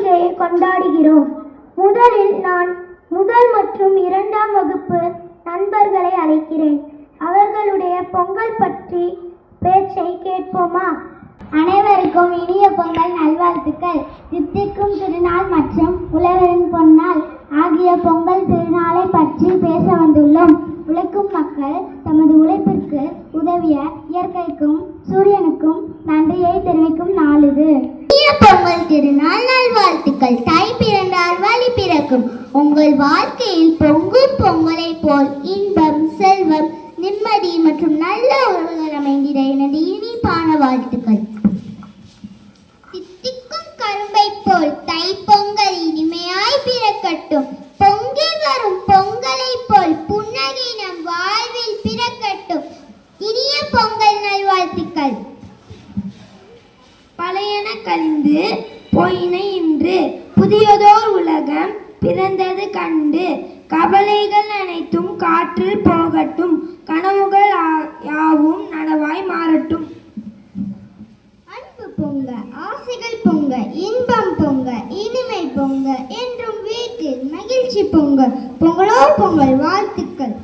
பண்டிகையை கொண்டாடுகிறோம். முதலில் நான் முதல் மற்றும் 2ஆம் வகுப்பு நண்பர்களை அழைக்கிறேன். அவர்களுடைய பொங்கல் பற்றி பேச்சை கேட்போமா? அனைவருக்கும் இனிய பொங்கல் நல்வாழ்த்துக்கள். தித்திக்கும் திருநாள் மற்றும் உழவரின் பொன்னாள் ஆகிய பொங்கல் திருநாளை பற்றி பேச வந்துள்ளோம். உழைக்கும் மக்கள் தமது உழைப்பிற்கு உதவிய இயற்கைக்கும் சூரியனுக்கும் நன்றியை தெரிவிக்கும் நாள் இது. இனிய பொங்கல் திருநாள் நல்வாழ்த்துக்கள். தை பிறந்தால் வழி பிறக்கும். உங்கள் வாழ்க்கையில் பொங்கும் பொங்கலை போல் இன்பம், செல்வம், நிம்மதி மற்றும் நல்ல உறவுகள் அமைந்திட எனது இனிப்பான வாழ்த்துக்கள். தித்திக்கும் கரும்பை போல் தை பொங்கல் இனிமையாய் பிறக்கட்டும். பொங்கி வரும் பொங்கலை போல் புன்னகை நம் வாழ்வில் பிறக்கட்டும். இனிய பொங்கல் நல்வாழ்த்துக்கள். பழையன கழிந்து போயின இன்று புதியதோர் உலகம் பிறந்தது கண்டு. கவலைகள் அனைத்தும் காற்றில் போகட்டும். கனவுகள் யாவும் நனவாய் மாறட்டும். அன்பு பொங்க, ஆசைகள் பொங்க, இன்பம் பொங்க, இனிமை பொங்க, என்றும் வீட்டில் மகிழ்ச்சி பொங்க. பொங்கலோ பொங்கல் வாழ்த்துக்கள்.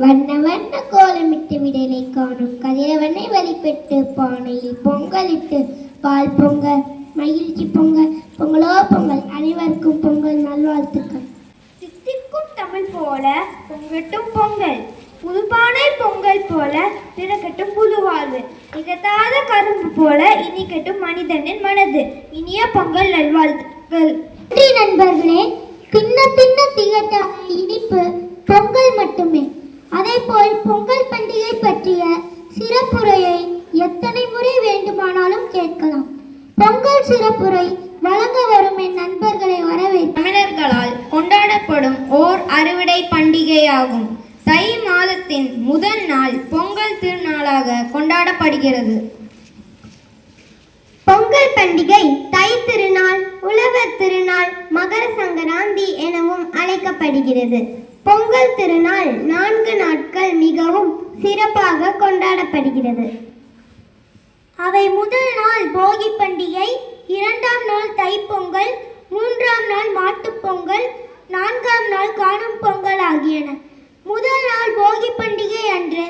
வண்ண வண்ண கோலமிட்டு விடலை காணும் கதிரவனை வழிபட்டு பானையில் பொங்கலிட்டு பால் பொங்க, மகிழ்ச்சி பொங்க. பொங்கலோ பொங்கல். அனைவருக்கும் பொங்கல் நல்வாழ்த்துக்கள். தித்திக்கும் தமிழ் போல பொங்கட்டும் பொங்கல். புதுப்பானை பொங்கல் போல பிறக்கட்டும் புது வாழ்வு. நிகழ்த்தாத கரும்பு போல இனிக்கட்டும் மனிதனின் மனது. இனிய பொங்கல் நல்வாழ்த்துக்கள். நன்றி நண்பர்களே. தின்ன தின்ன திகட்டாத இனிப்பு பொங்கல் மட்டுமே. அதேபோல் பொங்கல் பண்டிகை பற்றிய சிறப்புரையை எத்தனை முறை வேண்டுமானாலும் கேட்கலாம். பொங்கல் சிறப்புரை வழங்க வரும் என் நண்பர்களை வரவேற்று. தமிழர்களால் கொண்டாடப்படும் ஓர் அறுவடை பண்டிகையாகும். தை மாதத்தின் முதல் நாள் பொங்கல் திருநாளாக கொண்டாடப்படுகிறது. பொங்கல் பண்டிகை தை திருநாள், உழவர் திருநாள், மகர சங்கராந்தி எனவும் அழைக்கப்படுகிறது. பொங்கல் திருநாள் 4 நாட்கள் மிகவும் சிறப்பாக கொண்டாடப்படுகிறது. அவை முதல் நாள் போகி பண்டிகை, 2ஆம் நாள் தைப்பொங்கல், 3ஆம் நாள் மாட்டுப்பொங்கல், 4ஆம் நாள் காணும் பொங்கல் ஆகியன. முதல் நாள் போகி பண்டிகை அன்று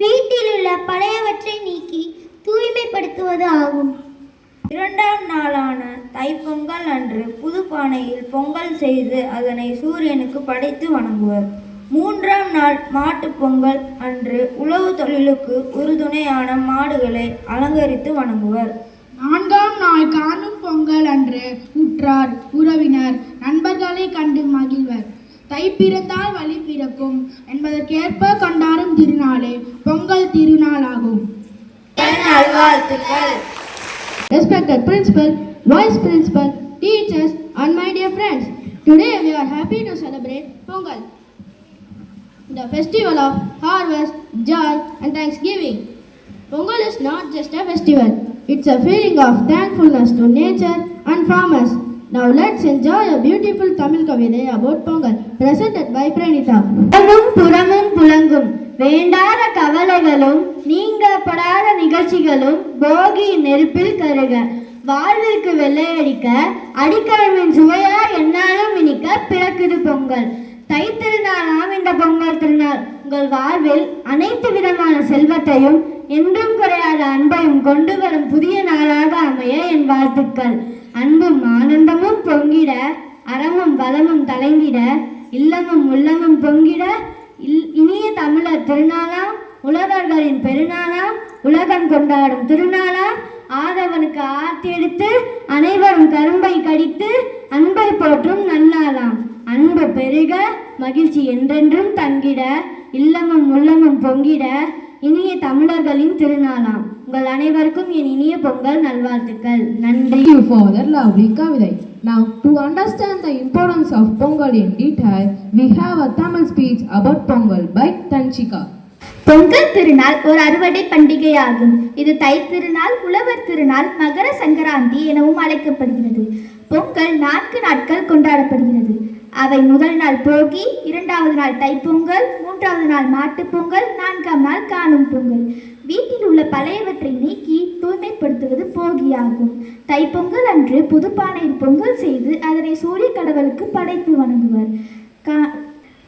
வீட்டில் உள்ள பழையவற்றை நீக்கி தூய்மைப்படுத்துவது ஆகும். 2ஆம் நாளான தைப்பொங்கல் அன்று புது பானையில் பொங்கல் செய்து அதனை சூரியனுக்கு படைத்து வணங்குவர். 3ஆம் நாள் மாட்டுப் பொங்கல் அன்று உழவு தொழிலுக்கு உறுதுணையான மாடுகளை அலங்கரித்து வணங்குவர். 4ஆம் நாள் காணும் பொங்கல் அன்று உற்றார் உறவினர் நண்பர்களை கண்டு மகிழ்வர். தை பிறந்தால் வழி பிறக்கும் என்பதற்கேற்ப கொண்டாடும் திருநாளே பொங்கல் திருநாளாகும். நல்வாழ்த்துக்கள். Respected principal, vice principal, teachers and my dear friends, today we are happy to celebrate Pongal, the festival of harvest, joy and thanksgiving. Pongal is not just a festival, it's a feeling of thankfulness to nature and farmers. Now let's enjoy a beautiful Tamil Kavithai about Pongal, presented by Pranita. புறமும் புலங்கும் வேண்டாத கவலைகளும் நீங்கப்படாத நிகழ்ச்சிகளும் போகி நெருப்பில் கருக. வாழ்விற்கு வெள்ளையடிக்க அடிக்கிழமின் சுவையா என்னாலும் இனிக்க பிறக்குது பொங்கல். தை திருநாளாம் இந்த பொங்கல் திருநாள் உங்கள் வாழ்வில் அனைத்து விதமான செல்வத்தையும் என்றும் குறையாத அன்பையும் கொண்டு வரும் புதிய நாளாக அமைய என் வாழ்த்துக்கள். அன்பும் ஆனந்தமும் பொங்கிட, அறமும் வளமும் தலைந்திட, இல்லமும் உள்ளமும் பொங்கிட. இனிய தமிழர் திருநாளாம், உழவர்களின் பெருநாளாம், உலகம் கொண்டாடும் திருநாளாம், ஆதவனுக்கு ஆர்த்தி எடுத்து அனைவரும் கரும்பை கடித்து அன்பை போற்றும் நன்னாளாம். அன்பு பெருக, மகிழ்ச்சி என்றென்றும் தங்கிட, இல்லமும் உள்ளமும் பொங்கிட. இனிய தமிழர்களின் திருநாளாம். உங்கள் அனைவருக்கும் என் இனிய பொங்கல் நல்வாழ்த்துக்கள். நன்றி. Thank you for that lovely Kavithai. Now, to understand the importance of Pongal in detail, we have a Tamil speech about Pongal by Tanchika. Pongal திருநாள் ஒரு அறுவடை பண்டிகையாகும். இது தை திருநாள், உழவர் திருநாள், மகர சங்கராந்தி எனவும் அழைக்கப்படுகிறது. பொங்கல் 4 நாட்கள் கொண்டாடப்படுகிறது. அவை முதல் நாள் போகி, 2ஆவது நாள் தைப்பொங்கல், 3ஆவது நாள் மாட்டுப்பொங்கல், 4ஆம் நாள் காணும் பொங்கல். வீட்டில் உள்ள பழையவற்றை நீக்கி தூய்மைப்படுத்துவது போகியாகும். தைப்பொங்கல் அன்று புதுப்பானையில் பொங்கல் செய்து அதனை சூரிய கடவுளுக்கு படைத்து வணங்குவர்.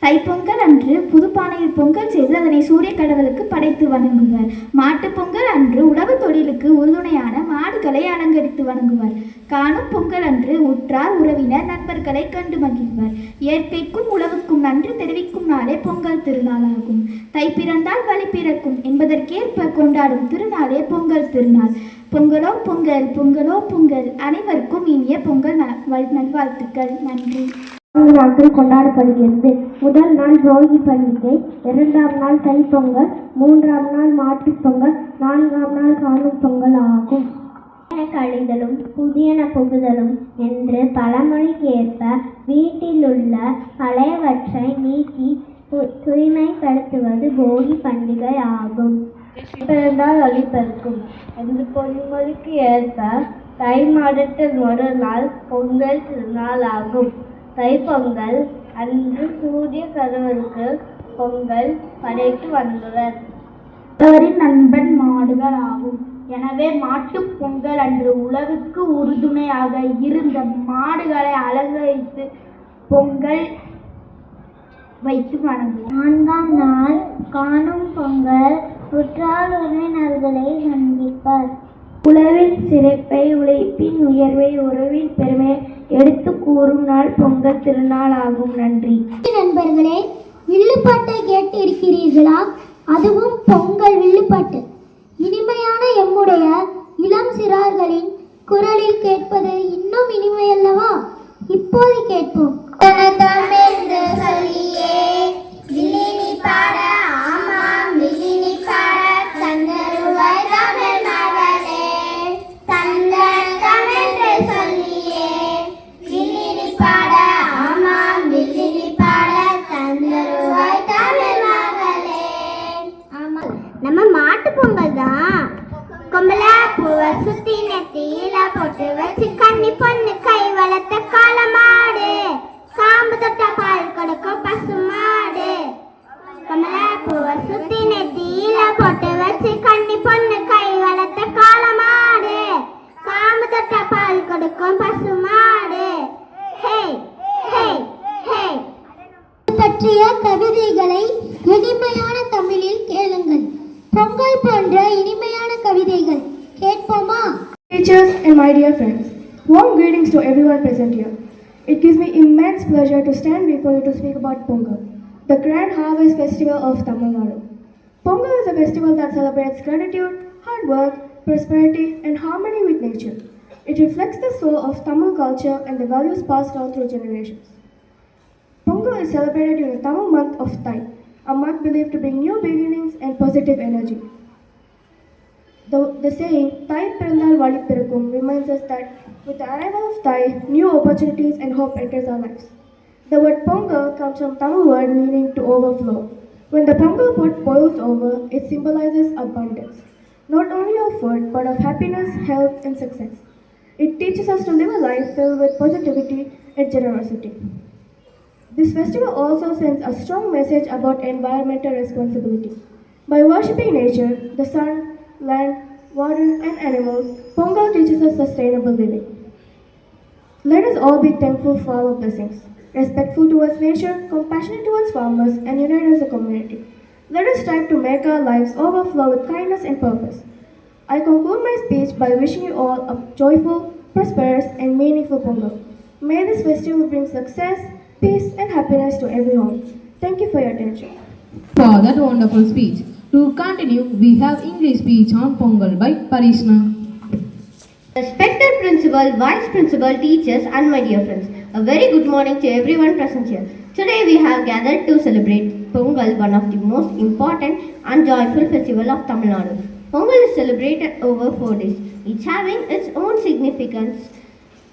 தைப்பொங்கல் அன்று புதுப்பானையில் பொங்கல் செய்து அதனை சூரிய கடவுளுக்கு படைத்து வணங்குவர். மாட்டுப்பொங்கல் அன்று உழவு தொழிலுக்கு உறுதுணையான மாடுகளை அலங்கரித்து வணங்குவர். காணும் பொங்கல் அன்று உற்றார் உறவினர் நண்பர்களை கண்டு மகிழ்வர். இயற்கைக்கும் உழவுக்கும் நன்றி தெரிவிக்கும் நாளே பொங்கல் திருநாளாகும். தை பிறந்தால் வழி பிறக்கும் என்பதற்கேற்ப கொண்டாடும் திருநாளே பொங்கல் திருநாள். பொங்கலோ பொங்கல், பொங்கலோ பொங்கல். அனைவருக்கும் இனிய பொங்கல் நல்வாழ்த்துக்கள். நன்றி. 4 நாட்கள் கொண்டாடப்படுகிறது. முதல் நாள் போகி பண்டிகை, 2ஆம் நாள் தைப்பொங்கல், 3ஆம் நாள் மாட்டுப்பொங்கல், 4ஆம் நாள் காணும் பொங்கல் ஆகும். கழிதலும் புதியன புகுதலும் என்று பழமொழிக்கு ஏற்ப வீட்டில் உள்ள பழையவற்றை நீக்கி தூய்மைப்படுத்துவது போகி பண்டிகை ஆகும். பிறந்தால் ஒளிபெருக்கும் என்று பொன்மொழிக்கு ஏற்ப தை மாதத்தில் ஒரு நாள் பொங்கல் திருநாள் ஆகும். தைப்பொங்கல் அன்று சூரிய கடவுளுக்கு பொங்கல் படைத்து வந்தவர். அவரின் நண்பன் மாடுகள் ஆகும். எனவே மாட்டுப் பொங்கல் அன்று உழவுக்கு உறுதுணையாக இருந்த மாடுகளை அலங்கரித்து பொங்கல் வைத்து வணங்குவோம். 4ஆம் நாள் காணும் பொங்கல் உற்றார் உறவினர்களை சந்திப்பார். உழவின் சிறப்பை, உழைப்பின் உயர்வை, உறவின் பெருமையை எடுத்து கூறும் நாள் பொங்கல் திருநாள் ஆகும். நன்றி. நண்பர்களே, வில்லுப்பாட்டை கேட்டு இருக்கிறீர்களா? அதுவும் பொங்கல் வில்லுப்பாட்டு. இனிமையான எம்முடைய இளம் சிறார்களின் குரலில் கேட்பது இன்னும் இனிமையல்லவா? இப்போது கேட்போம். நம்ம மாட்டு பொங்கல் தான். கொம்பலா பூவை சுத்தி நெத்தியில போட்டு வச்சு கன்னி பொண்ணு கை வளர்த்த காளமாடு, காம்பு தொட்ட பால் கொடுக்கும் பசு மாடு. கொம்பலா பூவை சுத்தி நெத்தியில போட்டு வச்சு கன்னி பொண்ணு கை வளர்த்த காளமாடு, காம்பு தொட்ட பால் கொடுக்கும் பசு மாடு. ஹே ஹே ஹே. பற்றிய கவிதைகளை இனிமையான தமிழில் கேளுங்கள். பொங்கல் போன்ற இனிமையான கவிதைகள் கேட்போமா? Teachers and my dear friends, warm greetings to everyone present here. It gives me immense pleasure to stand before you to speak about Pongal, the grand harvest festival of Tamil Nadu. Pongal is a festival that celebrates gratitude, hard work, prosperity, and harmony with nature. It reflects the soul of Tamil culture and the values passed down through generations. Pongal is celebrated during the Tamil month of Thai, a month believed to bring new beginnings and positive energy. The saying, Thai Pirandal Vali Pirakum, reminds us that with the arrival of Thai, new opportunities and hope enters our lives. The word Pongal comes from Tamil word meaning to overflow. When the Pongal pot boils over, it symbolizes abundance, not only of food, but of happiness, health, and success. It teaches us to live a life filled with positivity and generosity. This festival also sends a strong message about environmental responsibility. By worshipping nature, the sun, land, water, and animals, Pongal teaches us sustainable living. Let us all be thankful for our blessings, respectful towards nature, compassionate towards farmers, and unite as a community. Let us strive to make our lives overflow with kindness and purpose. I conclude my speech by wishing you all a joyful, prosperous, and meaningful Pongal. May this festival bring success, peace, and happiness to every home. Thank you for your attention. For that wonderful speech. To continue, we have English speech on Pongal by Parishna. Respected principal, vice principal, teachers, and my dear friends, a very good morning to everyone present here. Today we have gathered to celebrate Pongal, one of the most important and joyful festival of Tamil Nadu. Pongal is celebrated over 4 days, each having its own significance.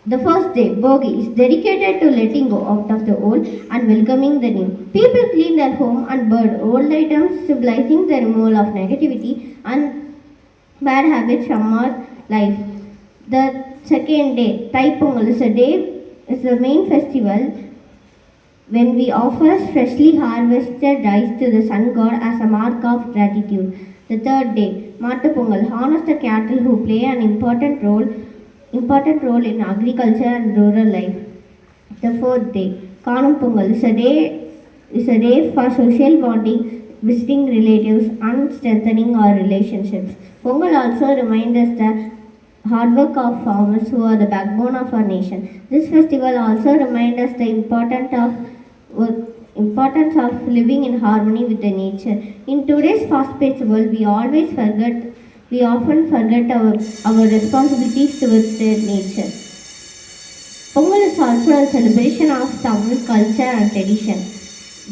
The first day, Bogi, is dedicated to letting go out of the old and welcoming the new. People clean their home and burn old items, symbolizing the removal of negativity and bad habits from our life. The second day, Thai Pongal, is the main festival when we offer freshly harvested rice to the sun god as a mark of gratitude. The third day, Mattu Pongal honors the cattle who play an important role in agriculture and rural life. The fourth day, Kanum Pongal is a day for social bonding, visiting relatives, and strengthening our relationships. Pongal also reminds us the hard work of farmers who are the backbone of our nation. This festival also reminds us the importance of living in harmony with the nature. In today's fast-paced world, we often forget our responsibilities towards the nature. Pongal is also a celebration of Tamil culture and tradition.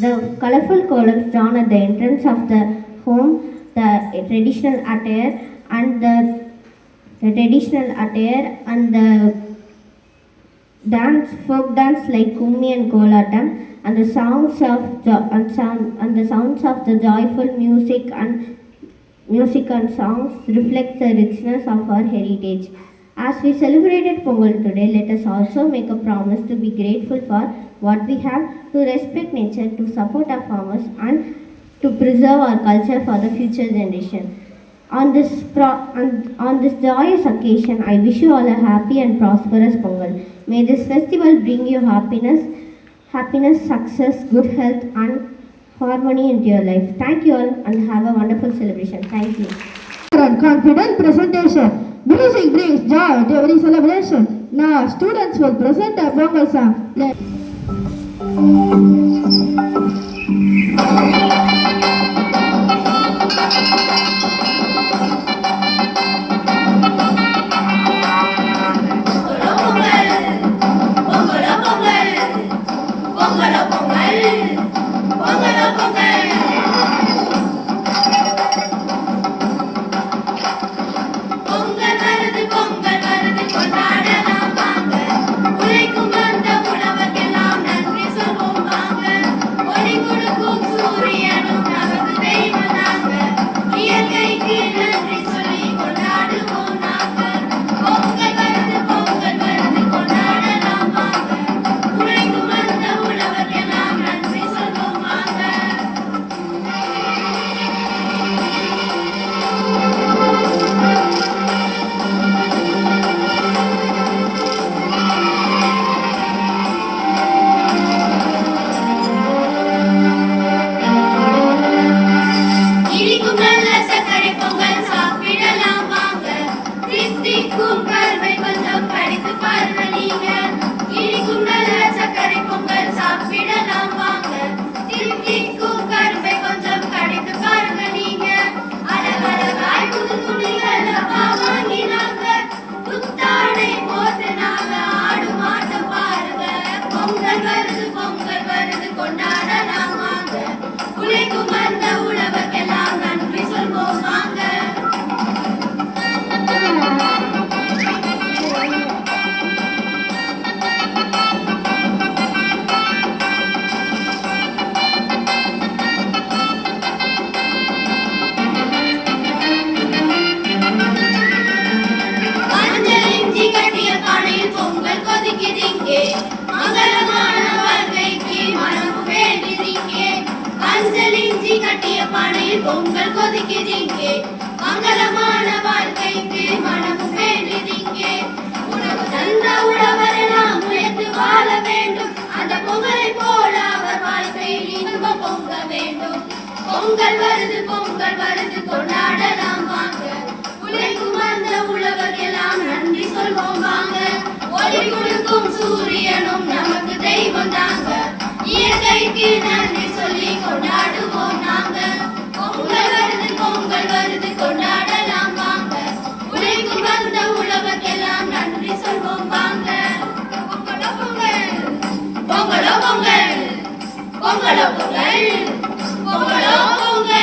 The colorful columns drawn at the entrance of the home, the traditional attire and the folk dance like Kummi and Kolatam, and the sounds of the joyful music and songs reflect the richness of our heritage. As we celebrated Pongal today, let us also make a promise to be grateful for what we have, to respect nature, to support our farmers, and to preserve our culture for the future generation. On this joyous occasion, I wish you all a happy and prosperous Pongal. May this festival bring you happiness, success, good health, and harmony into your life. Thank you all and have a wonderful celebration. Thank you. And confident presentation. Music brings joy to every celebration. Now, students will present a Pongal song. Pongal கொதிக்குதிங்கே மங்களமான வாழ்க்கைக்கு மனமும் வேண்டிதிங்கே உணவு தந்த உழவரெல்லாம் உயர்ந்து வாழ வேண்டும் அந்த பொங்கலை போல அவர் வாழ்க்கையில் இன்பம் பொங்க வேண்டும் பொங்கல் வருது கொண்டாடலாம் வாங்க உழைக்கும் அந்த உழவர்க்கெல்லாம் நன்றி சொல்வோம் வாங்க ஒளி கொடுக்கும் சூரியனும் நமக்கு தெய்வம் தாங்க இயற்கைக்கு நன்றி சொல்லி கொண்டாடுவோம் நாங்க பொங்கல் வருது கொண்டாடலாம் வாங்க உழைக்கும் வந்த உழவர்க்கெல்லாம் நன்றி சொல்வோம் வாங்க பொங்கலோ பொங்கல் பொங்கலோ பொங்கல் பொங்கலோ பொங்கல் பொங்கலோ பொங்கல்